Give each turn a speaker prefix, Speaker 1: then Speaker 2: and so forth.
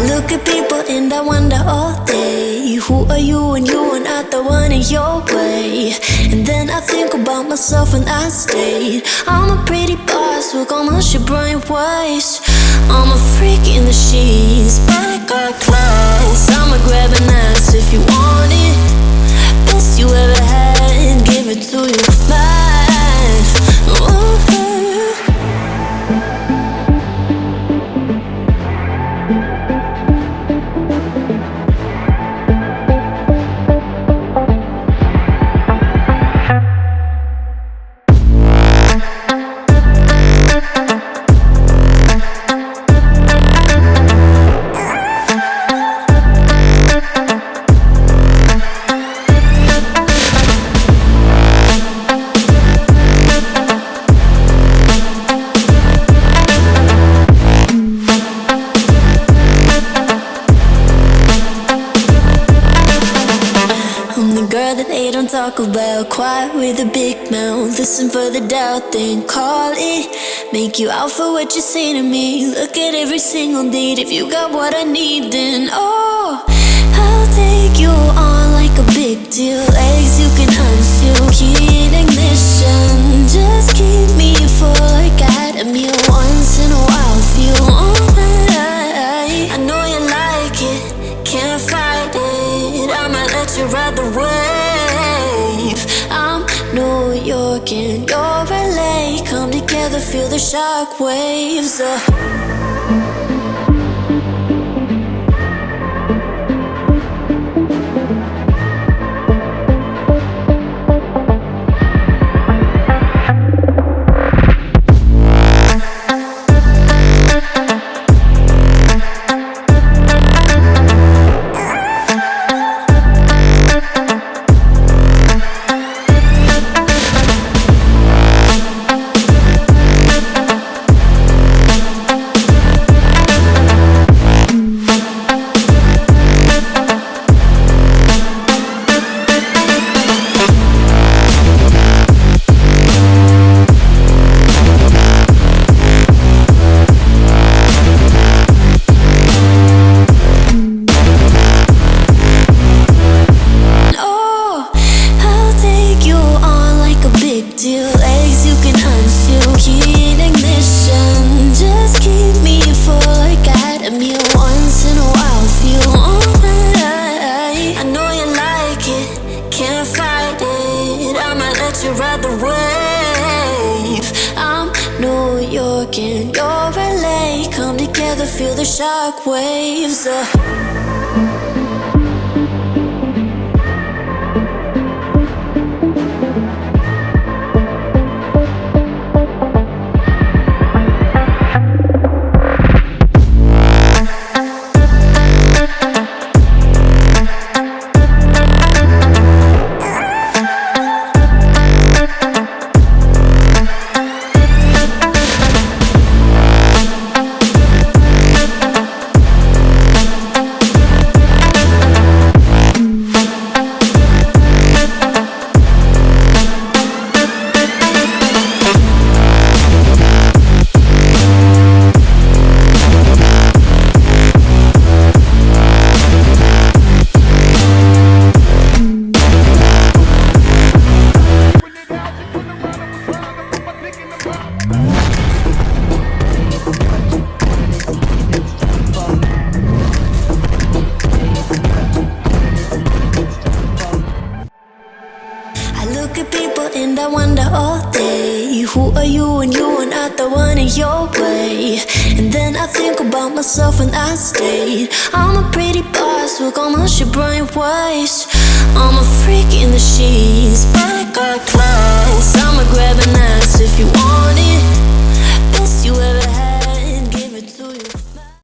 Speaker 1: look at people and I wonder all day, who are you and you are not the one in your way. And then I think about myself and I state, I'm a pretty boss with almost your brain waves. I'm a freak in the sheets, but I got class. I'ma grab an ass if you want it. Best you ever had, give it to you bad. Ooh. Talk about quiet with a big mouth. Listen for the doubt, then call it. Make you out for what you say to me. Look at every single date. If you got what I need, then oh, I'll take you on like a big deal. Eggs you can unseal, key in ignition. Just keep me full like I had a meal once in a while. Feel alright. I know you like it, can't fight it. I'ma let you ride the wave. I'm New York and you're LA. Come together, feel the shock waves. Ride the wave. I'm New York and you're LA. Come together, feel the shock waves. And I wonder all day, who are you and you are not the one in your way. And then I think about myself and I state, I'm a pretty boss with almost your brain waves. I'm a freak in the sheets, but I got class. I'ma grab an ass if you want it. Best you ever had.